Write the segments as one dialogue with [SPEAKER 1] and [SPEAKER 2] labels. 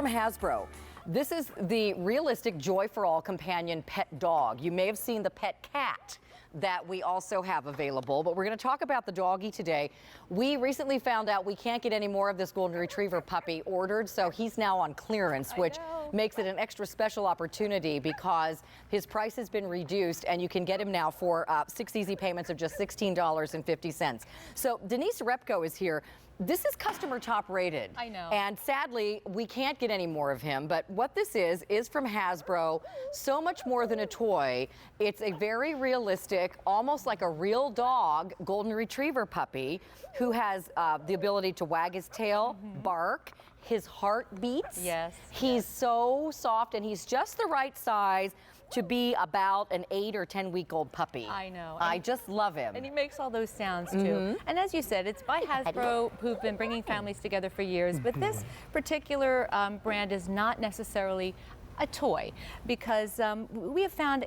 [SPEAKER 1] from Hasbro. This is the realistic Joy for All companion pet dog. You may have seen the pet cat that we also have available, but we're going to talk about the doggy today. We recently found out we can't get any more of this golden retriever puppy ordered, so he's now on clearance, which makes it an extra special opportunity because his price has been reduced and you can get him now for 6 easy payments of just $16.50. So Denise Repko is here. This is customer top rated.
[SPEAKER 2] I know.
[SPEAKER 1] And sadly, we can't get any more of him, but what this is from Hasbro, so much more than a toy. It's a very realistic, almost like a real dog, golden retriever puppy who has the ability to wag his tail, bark, his heart beats.
[SPEAKER 2] Yes.
[SPEAKER 1] He's so soft and he's just the right size to be about an 8 or 10-week-old puppy.
[SPEAKER 2] I know.
[SPEAKER 1] I just love him.
[SPEAKER 2] And he makes all those sounds too. And as you said, it's by Hasbro, who've been bringing families together for years. But this particular brand is not necessarily a toy because we have found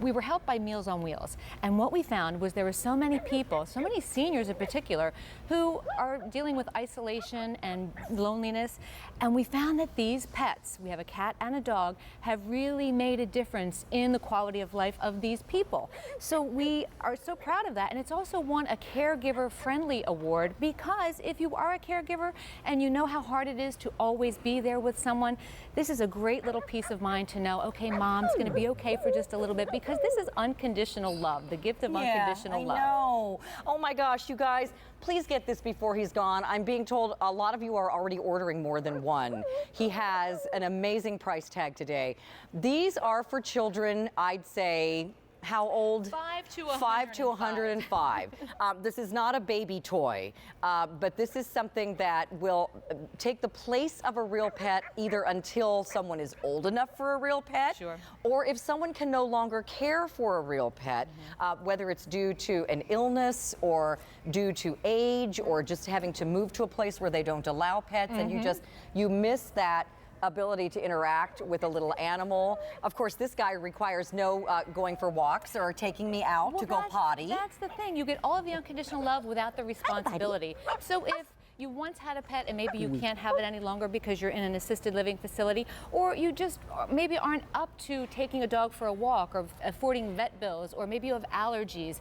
[SPEAKER 2] we were helped by Meals on Wheels, and what we found was there were so many people, so many seniors in particular, who are dealing with isolation and loneliness, and we found that these pets, we have a cat and a dog, have really made a difference in the quality of life of these people. So we are so proud of that, and it's also won a Caregiver Friendly Award because if you are a caregiver and you know how hard it is to always be there with someone, this is a great little peace of mind to know, okay, mom's going to be okay for just a little bit, because this is unconditional love, the gift of unconditional love.
[SPEAKER 1] I know. Oh my gosh, you guys, please get this before he's gone. I'm being told a lot of you are already ordering more than one. He has an amazing price tag today. These are for children, I'd say, how old?
[SPEAKER 2] 5 to 105.
[SPEAKER 1] 5 to 105. This is not a baby toy, but this is something that will take the place of a real pet either until someone is old enough for a real pet, or if someone can no longer care for a real pet, whether it's due to an illness or due to age or just having to move to a place where they don't allow pets, and you miss that ability to interact with a little animal. Of course, this guy requires no going for walks or taking me out to go potty.
[SPEAKER 2] That's the thing. You get all of the unconditional love without the responsibility. So if you once had a pet and maybe you can't have it any longer because you're in an assisted living facility, or you just maybe aren't up to taking a dog for a walk or affording vet bills, or maybe you have allergies,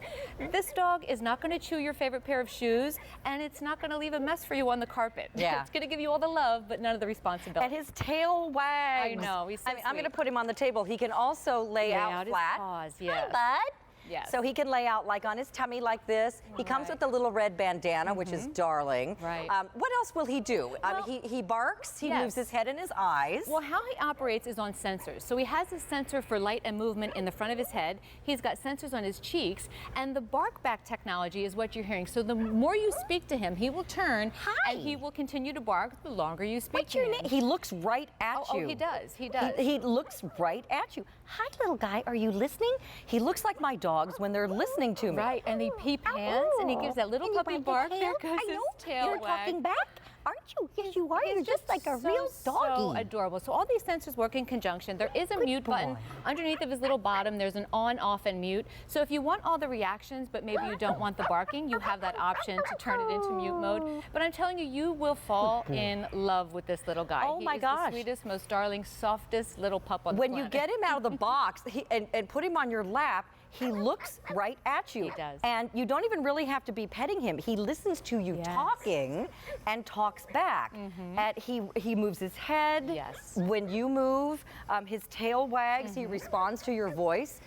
[SPEAKER 2] this dog is not going to chew your favorite pair of shoes, and it's not going to leave a mess for you on the carpet.
[SPEAKER 1] Yeah.
[SPEAKER 2] It's going to give you all the love, but none of the responsibility.
[SPEAKER 1] And his tail wags.
[SPEAKER 2] I know. He's so
[SPEAKER 1] I'm going to put him on the table. He can also lay out flat.
[SPEAKER 2] His paws, yes.
[SPEAKER 1] Hi, bud.
[SPEAKER 2] Yes.
[SPEAKER 1] So he can lay out like on his tummy like this. He comes with a little red bandana, which is darling.
[SPEAKER 2] Right.
[SPEAKER 1] What else will he do?
[SPEAKER 2] Well,
[SPEAKER 1] he barks, he moves his head and his eyes.
[SPEAKER 2] Well, how he operates is on sensors. So he has a sensor for light and movement in the front of his head. He's got sensors on his cheeks, and the bark back technology is what you're hearing. So the more you speak to him, he will turn and he will continue to bark the longer you speak to him.
[SPEAKER 1] He looks right at you.
[SPEAKER 2] Oh, he does. He does.
[SPEAKER 1] He looks right at you. Hi, little guy. Are you listening? He looks like my dogs when they're listening to me.
[SPEAKER 2] Right, and he pants and he gives that little puppy bark. There goes his tail
[SPEAKER 1] You're
[SPEAKER 2] wag.
[SPEAKER 1] talking back, aren't you? Yes, you are. You're just like a real
[SPEAKER 2] So
[SPEAKER 1] doggy.
[SPEAKER 2] adorable. So all these sensors work in conjunction. There is a mute button underneath of his little bottom. There's an on, off, and mute. So if you want all the reactions, but maybe you don't want the barking, you have that option to turn it into mute mode. But I'm telling you, you will fall in love with this little guy.
[SPEAKER 1] Oh my gosh.
[SPEAKER 2] He is the sweetest, most darling, softest little pup on the
[SPEAKER 1] When
[SPEAKER 2] planet.
[SPEAKER 1] you get him out of the box and put him on your lap, he looks right at you.
[SPEAKER 2] He does.
[SPEAKER 1] And you don't even really have to be petting him. He listens to you talking and talks back. And he moves his head.
[SPEAKER 2] Yes.
[SPEAKER 1] When you move, his tail wags. He responds to your voice.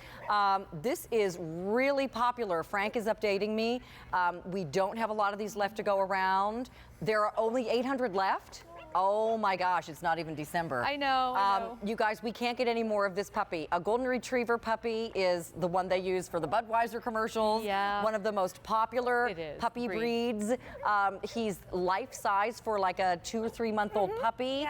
[SPEAKER 1] This is really popular. Frank is updating me. We don't have a lot of these left to go around. There are only 800 left. Oh my gosh, it's not even December.
[SPEAKER 2] I know.
[SPEAKER 1] You guys, we can't get any more of this puppy. A golden retriever puppy is the one they use for the Budweiser commercials.
[SPEAKER 2] Yeah.
[SPEAKER 1] One of the most popular puppy
[SPEAKER 2] breeds.
[SPEAKER 1] He's life size for like a 2 or 3 month old puppy.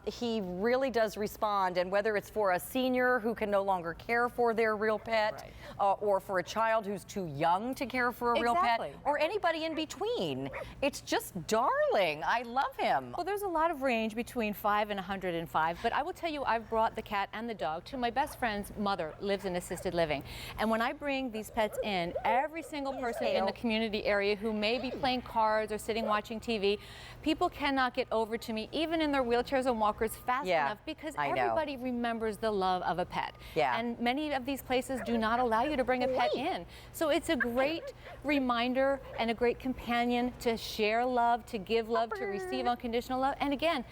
[SPEAKER 1] He really does respond, and whether it's for a senior who can no longer care for their real pet, or for a child who's too young to care for a real pet, or anybody in between, it's just darling. I love him.
[SPEAKER 2] Well, there's a lot of range between 5 and 105, but I will tell you, I've brought the cat and the dog to my best friend's mother, lives in assisted living. And when I bring these pets in, every single person in the community area who may be playing cards or sitting watching TV, people cannot get over to me, even in their wheelchairs and walkers, fast enough, because everybody remembers the love of a pet. And many of these places do not allow you to bring a pet in. So it's a great reminder and a great companion to share love, to give love, to receive unconditional love. And again,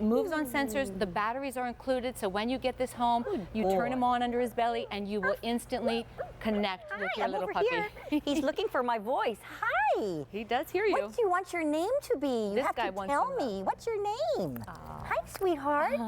[SPEAKER 2] moves on sensors, the batteries are included, so when you get this home, you turn him on under his belly and you will instantly connect with your little puppy.
[SPEAKER 3] He's looking for my voice. Hi.
[SPEAKER 2] He does hear you.
[SPEAKER 3] What do you want your name to be? You
[SPEAKER 2] This
[SPEAKER 3] have
[SPEAKER 2] guy
[SPEAKER 3] to
[SPEAKER 2] wants
[SPEAKER 3] tell
[SPEAKER 2] to
[SPEAKER 3] me. What's your name? Hi, sweetheart.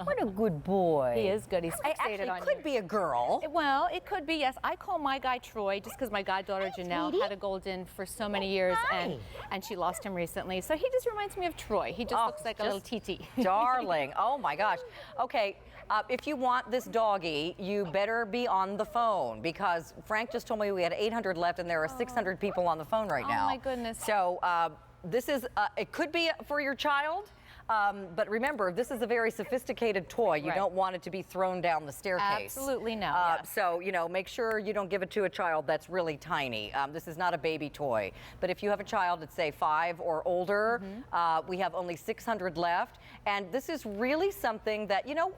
[SPEAKER 3] What a good boy.
[SPEAKER 2] He is good. He's fixated
[SPEAKER 1] Actually,
[SPEAKER 2] on
[SPEAKER 1] could
[SPEAKER 2] you.
[SPEAKER 1] be a girl.
[SPEAKER 2] Well, it could be, yes. I call my guy Troy just because my goddaughter Janelle had a golden for so many years, and she lost him recently. So he just reminds me of Troy. He just looks like a little TT.
[SPEAKER 1] Darling. Oh my gosh. Okay, if you want this doggy, you better be on the phone, because Frank just told me we had 800 left and there are 600 people on the phone right now.
[SPEAKER 2] Oh my goodness.
[SPEAKER 1] So this is, it could be for your child. But remember, this is a very sophisticated toy. You don't want it to be thrown down the staircase.
[SPEAKER 2] Absolutely no.
[SPEAKER 1] So, you know, make sure you don't give it to a child that's really tiny. This is not a baby toy. But if you have a child that's, say, 5 or older, we have only 600 left. And this is really something that, you know,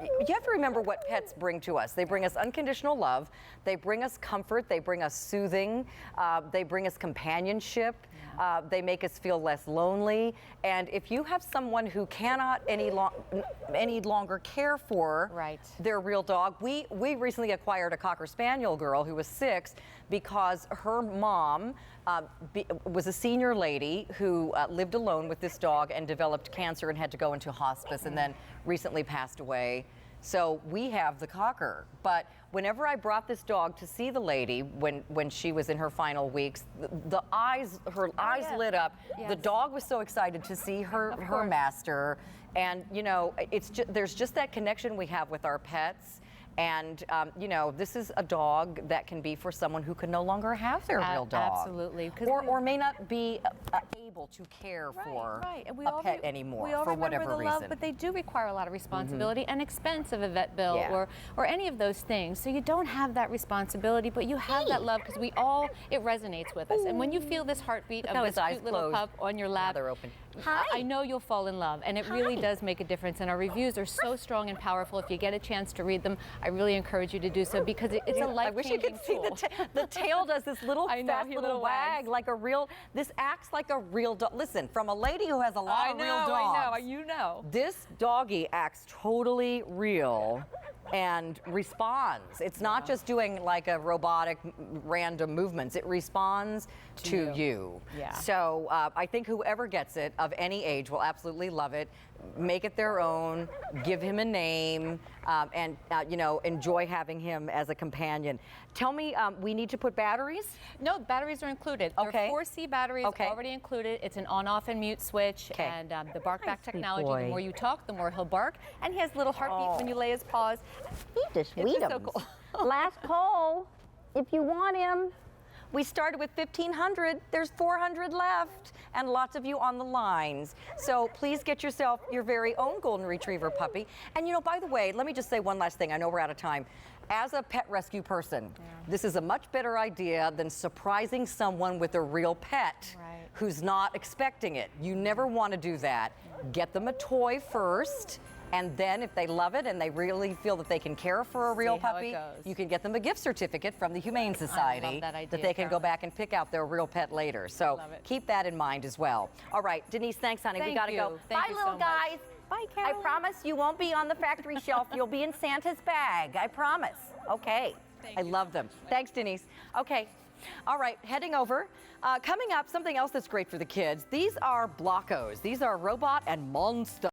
[SPEAKER 1] you have to remember what pets bring to us. They bring us unconditional love. They bring us comfort. They bring us soothing. They bring us companionship. They make us feel less lonely. And if you have someone who cannot any longer care for their real dog, we recently acquired a Cocker Spaniel girl who was 6 because her mom was a senior lady who lived alone with this dog and developed cancer and had to go into hospice and then recently passed away. So we have the Cocker. But whenever I brought this dog to see the lady when she was in her final weeks, her eyes lit up. The dog was so excited to see her master. And you know, there's just that connection we have with our pets. And, you know, this is a dog that can be for someone who can no longer have their real dog.
[SPEAKER 2] Absolutely.
[SPEAKER 1] Or may not be able to care for a pet anymore for whatever reason.
[SPEAKER 2] Love, but they do require a lot of responsibility and expense of a vet bill or any of those things. So you don't have that responsibility, but you have that love because it resonates with us. And when you feel this heartbeat of this cute little pup on your lap,
[SPEAKER 1] they're open.
[SPEAKER 2] I know you'll fall in love, and it really does make a difference. And our reviews are so strong and powerful. If you get a chance to read them, I really encourage you to do so because it's a life-changing tool.
[SPEAKER 1] I wish you could see the tail does this little fast little wag like a real. This acts like a real dog. Listen, from a lady who has a lot of real dogs.
[SPEAKER 2] I know, you know.
[SPEAKER 1] This doggy acts totally real and responds. It's not just doing like a robotic random movements. It responds to you. So I think whoever gets it of any age will absolutely love it. Make it their own, give him a name, and you know, enjoy having him as a companion. Tell me, we need to put batteries?
[SPEAKER 2] No, batteries are included. There are 4C batteries already included. It's an on-off and mute switch, and the bark back technology. The more you talk, the more he'll bark, and he has a little heartbeat when you lay his paws.
[SPEAKER 3] He's sweet.
[SPEAKER 2] So cool.
[SPEAKER 3] Last call, if you want him.
[SPEAKER 1] We started with 1,500. There's 400 left, and lots of you on the lines. So please get yourself your very own golden retriever puppy. And you know, by the way, let me just say one last thing. I know we're out of time. As a pet rescue person, this is a much better idea than surprising someone with a real pet who's not expecting it. You never want to do that. Get them a toy first. And then if they love it and they really feel that they can care for a real puppy, you can get them a gift certificate from the Humane Society that they can go back and pick out their real pet later. So keep that in mind as well. All right, Denise, thanks, honey. We got to go.
[SPEAKER 3] Bye, little guys.
[SPEAKER 2] Bye, Carol.
[SPEAKER 3] I promise you won't be on the factory shelf. You'll be in Santa's bag. I promise. Okay.
[SPEAKER 1] I love them. Thanks, Denise. Okay. All right, heading over. Coming up, something else that's great for the kids. These are Blockos. These are robot and monster.